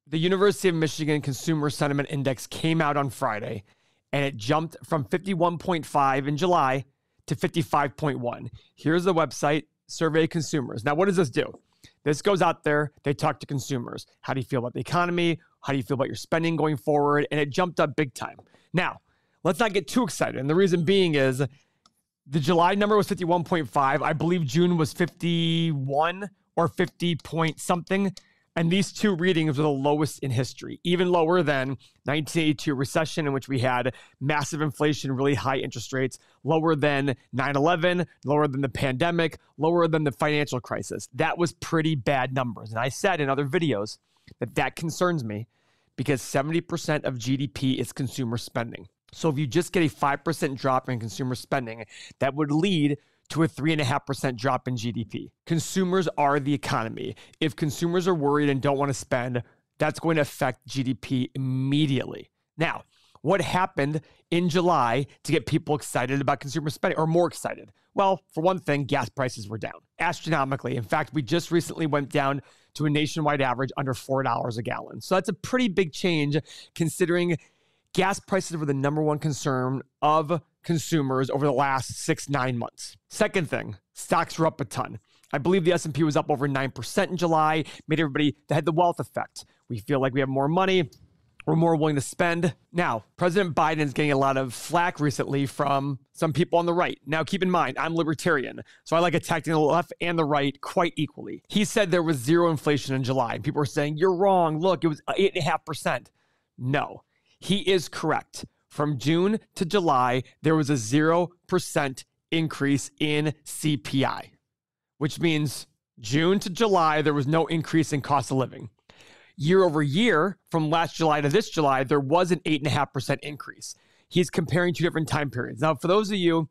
The University of Michigan Consumer Sentiment Index came out on Friday, and it jumped from 51.5 in July to 55.1. Here's the website, Survey Consumers. Now, what does this do? This goes out there. They talk to consumers. How do you feel about the economy? How do you feel about your spending going forward? And it jumped up big time. Now, let's not get too excited. And the reason being is the July number was 51.5. I believe June was 51 or 50 point something. And these two readings were the lowest in history, even lower than 1982 recession in which we had massive inflation, really high interest rates, lower than 9/11, lower than the pandemic, lower than the financial crisis. That was pretty bad numbers. And I said in other videos that concerns me because 70% of GDP is consumer spending. So if you just get a 5% drop in consumer spending, that would lead to a 3.5% drop in GDP. Consumers are the economy. If consumers are worried and don't want to spend, that's going to affect GDP immediately. Now, what happened in July to get people excited about consumer spending or more excited? Well, for one thing, gas prices were down astronomically. In fact, we just recently went down to a nationwide average under $4 a gallon. So that's a pretty big change considering gas prices were the number one concern of consumers over the last 6-9 months. Second thing, stocks were up a ton. I believe the S&P was up over 9% in July, made everybody that had the wealth effect. We feel like we have more money, we're more willing to spend. Now, President Biden is getting a lot of flack recently from some people on the right. Now, keep in mind, I'm libertarian, so I like attacking the left and the right quite equally. He said there was zero inflation in July, and people were saying, you're wrong, look, it was 8.5%. No, he is correct. From June to July, there was a 0% increase in CPI, which means June to July, there was no increase in cost of living. Year over year, from last July to this July, there was an 8.5% increase. He's comparing two different time periods. Now, for those of you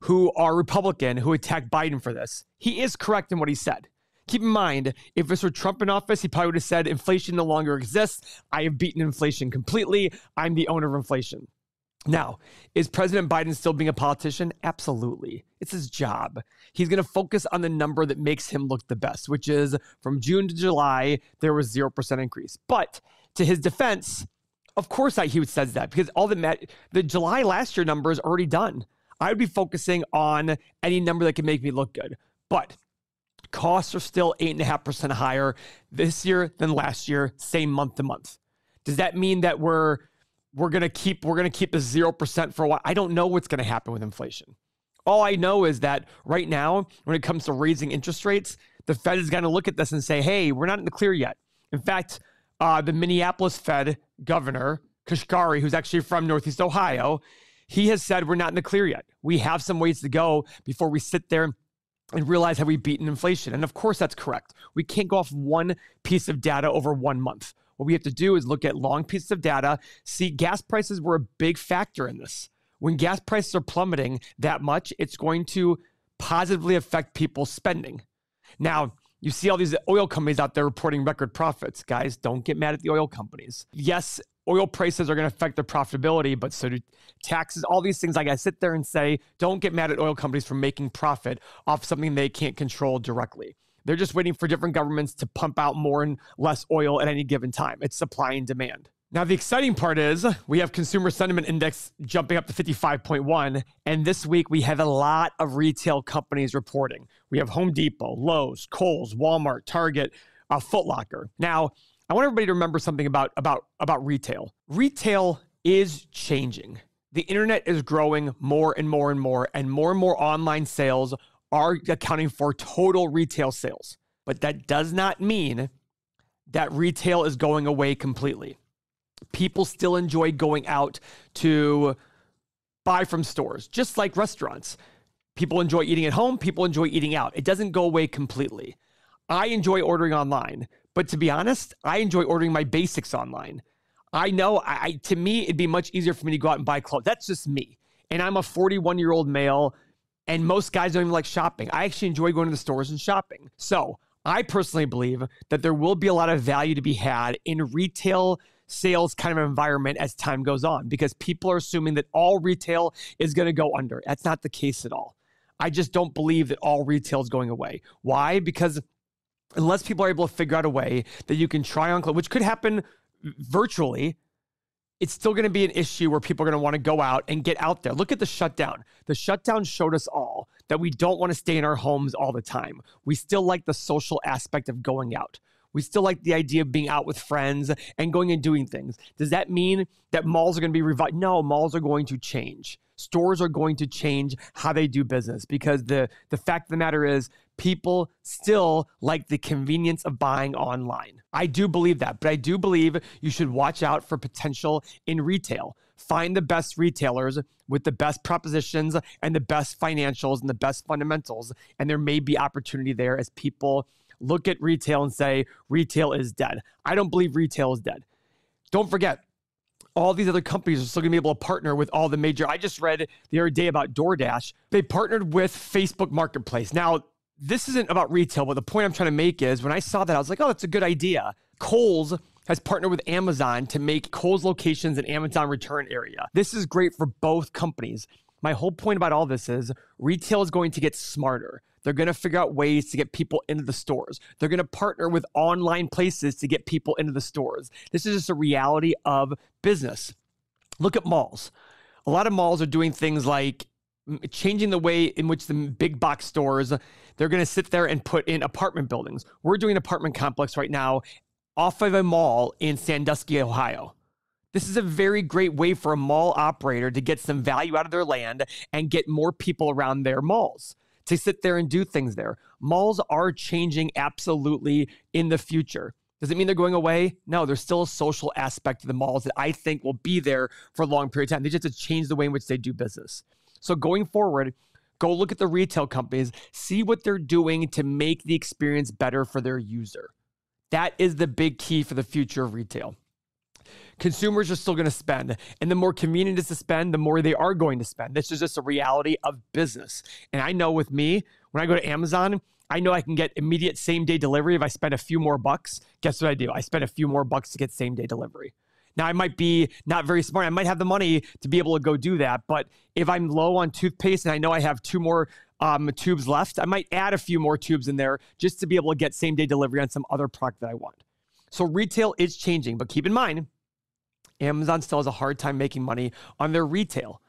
who are Republican, who attack Biden for this, he is correct in what he said. Keep in mind, if this were Trump in office, he probably would have said inflation no longer exists. I have beaten inflation completely. I'm the owner of inflation. Now, is President Biden still being a politician? Absolutely. It's his job. He's going to focus on the number that makes him look the best, which is from June to July, there was 0% increase. But to his defense, of course he says that because all the July last year number is already done. I would be focusing on any number that can make me look good. But costs are still 8.5% higher this year than last year, same month to month. Does that mean that we're going to keep the 0% for a while? I don't know what's going to happen with inflation. All I know is that right now, when it comes to raising interest rates, the Fed is going to look at this and say, hey, we're not in the clear yet. In fact, the Minneapolis Fed governor, Kashkari, who's actually from Northeast Ohio, he has said we're not in the clear yet. We have some ways to go before we sit there and realize have we beaten inflation. And of course, that's correct. We can't go off one piece of data over 1 month. What we have to do is look at long pieces of data. See, gas prices were a big factor in this. When gas prices are plummeting that much, it's going to positively affect people's spending. Now, you see all these oil companies out there reporting record profits. Guys, don't get mad at the oil companies. Yes, oil prices are going to affect their profitability, but so do taxes, all these things. Like I sit there and say, don't get mad at oil companies for making profit off something they can't control directly. They're just waiting for different governments to pump out more and less oil at any given time. It's supply and demand. Now, the exciting part is we have Consumer Sentiment Index jumping up to 55.1. And this week, we have a lot of retail companies reporting. We have Home Depot, Lowe's, Kohl's, Walmart, Target, Foot Locker. Now, I want everybody to remember something about retail. Retail is changing. The internet is growing more and more and more online sales are accounting for total retail sales. But that does not mean that retail is going away completely. People still enjoy going out to buy from stores, just like restaurants. People enjoy eating at home. People enjoy eating out. It doesn't go away completely. I enjoy ordering online, but to be honest, I enjoy ordering my basics online. I know, to me, it'd be much easier for me to go out and buy clothes. That's just me. And I'm a 41-year-old male, and most guys don't even like shopping. I actually enjoy going to the stores and shopping. So I personally believe that there will be a lot of value to be had in retail sales kind of environment as time goes on, because people are assuming that all retail is going to go under. That's not the case at all. I just don't believe that all retail is going away. Why? Because unless people are able to figure out a way that you can try on clothes, which could happen virtually, it's still going to be an issue where people are going to want to go out and get out there. Look at the shutdown. The shutdown showed us all that we don't want to stay in our homes all the time. We still like the social aspect of going out. We still like the idea of being out with friends and going and doing things. Does that mean that malls are going to be revived? No, malls are going to change. Stores are going to change how they do business, because the fact of the matter is people still like the convenience of buying online. I do believe that, but I do believe you should watch out for potential in retail. Find the best retailers with the best propositions and the best financials and the best fundamentals, and there may be opportunity there as people look at retail and say, retail is dead. I don't believe retail is dead. Don't forget, all these other companies are still going to be able to partner with all the major. I just read the other day about DoorDash. They partnered with Facebook Marketplace. Now, this isn't about retail, but the point I'm trying to make is when I saw that, I was like, oh, that's a good idea. Kohl's has partnered with Amazon to make Kohl's locations an Amazon return area. This is great for both companies. My whole point about all this is retail is going to get smarter. They're going to figure out ways to get people into the stores. They're going to partner with online places to get people into the stores. This is just a reality of business. Look at malls. A lot of malls are doing things like changing the way in which the big box stores, they're going to sit there and put in apartment buildings. We're doing an apartment complex right now off of a mall in Sandusky, Ohio. This is a very great way for a mall operator to get some value out of their land and get more people around their malls to sit there and do things there. Malls are changing absolutely in the future. Does it mean they're going away? No, there's still a social aspect to the malls that I think will be there for a long period of time. They just have to change the way in which they do business. So going forward, go look at the retail companies, see what they're doing to make the experience better for their user. That is the big key for the future of retail. Consumers are still going to spend, and the more convenient it is to spend, the more they are going to spend. This is just a reality of business. And I know with me, when I go to Amazon, I know I can get immediate same-day delivery if I spend a few more bucks. Guess what I do? I spend a few more bucks to get same-day delivery. Now, I might be not very smart. I might have the money to be able to go do that, but if I'm low on toothpaste and I know I have 2 more tubes left, I might add a few more tubes in there just to be able to get same-day delivery on some other product that I want. So retail is changing, but keep in mind, Amazon still has a hard time making money on their retail.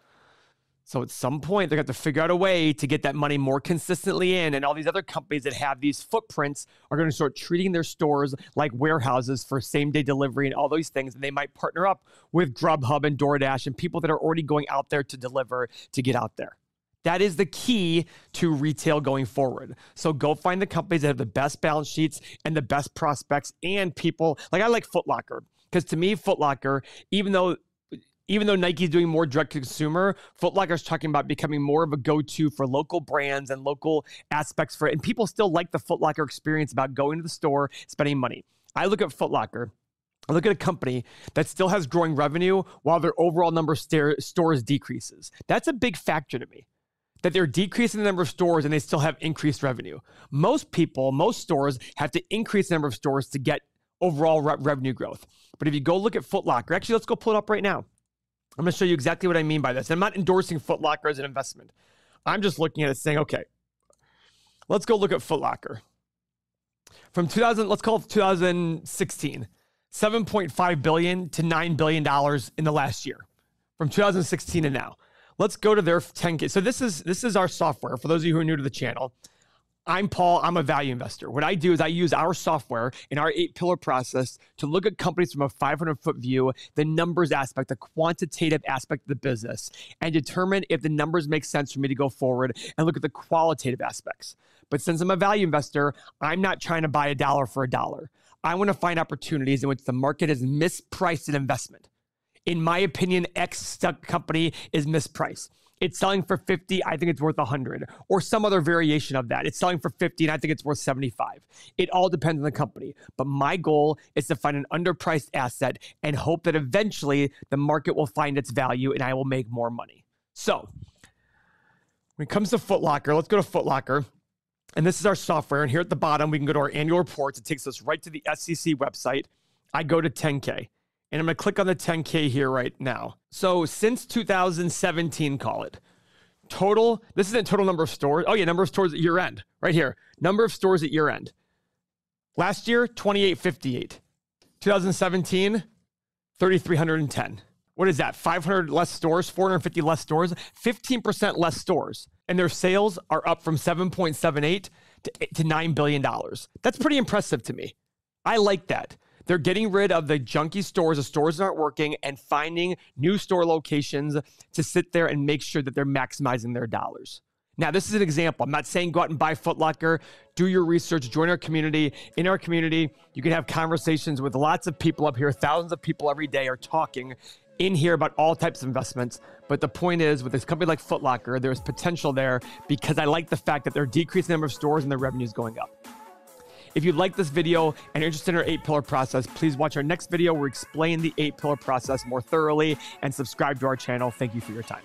So at some point, they're going to have to figure out a way to get that money more consistently in. And all these other companies that have these footprints are going to start treating their stores like warehouses for same-day delivery and all those things. And they might partner up with Grubhub and DoorDash and people that are already going out there to deliver to get out there. That is the key to retail going forward. So go find the companies that have the best balance sheets and the best prospects and people. Like I like Foot Locker. Because to me, Foot Locker, even though Nike's doing more direct to consumer, Foot Locker's talking about becoming more of a go-to for local brands and local aspects for it. And people still like the Foot Locker experience about going to the store, spending money. I look at Foot Locker. I look at a company that still has growing revenue while their overall number of stores decreases. That's a big factor to me, that they're decreasing the number of stores and they still have increased revenue. Most stores have to increase the number of stores to get overall revenue growth. But if you go look at Foot Locker, actually, let's go pull it up right now. I'm going to show you exactly what I mean by this. I'm not endorsing Foot Locker as an investment. I'm just looking at it saying, okay, let's go look at Foot Locker. From 2000, let's call it 2016, $7.5 billion to $9 billion in the last year, from 2016 to now. Let's go to their 10K. So this is our software. For those of you who are new to the channel, I'm Paul. I'm a value investor. What I do is I use our software in our 8-pillar process to look at companies from a 500-foot view, the numbers aspect, the quantitative aspect of the business, and determine if the numbers make sense for me to go forward and look at the qualitative aspects. But since I'm a value investor, I'm not trying to buy a dollar for a dollar. I want to find opportunities in which the market has mispriced an investment. In my opinion, X company is mispriced. It's selling for 50, I think it's worth 100, or some other variation of that. It's selling for 50, and I think it's worth 75. It all depends on the company. But my goal is to find an underpriced asset and hope that eventually the market will find its value and I will make more money. So when it comes to Foot Locker, let's go to Foot Locker. And this is our software. And here at the bottom, we can go to our annual reports. It takes us right to the SEC website. I go to 10K. And I'm going to click on the 10K here right now. So since 2017, call it. Total, this isn't total number of stores. Oh yeah, number of stores at year end, right here. Number of stores at year end. Last year, 2,858. 2017, 3,310. What is that? 500 less stores, 450 less stores, 15% less stores. And their sales are up from 7.78 to $9 billion. That's pretty impressive to me. I like that. They're getting rid of the junky stores, the stores that aren't working, and finding new store locations to sit there and make sure that they're maximizing their dollars. Now, this is an example. I'm not saying go out and buy Foot Locker. Do your research. Join our community. In our community, you can have conversations with lots of people up here. Thousands of people every day are talking in here about all types of investments. But the point is, with this company like Foot Locker, there's potential there because I like the fact that they're decreasing the number of stores and their revenue is going up. If you like this video and are interested in our 8-pillar process, please watch our next video where we explain the 8-pillar process more thoroughly and subscribe to our channel. Thank you for your time.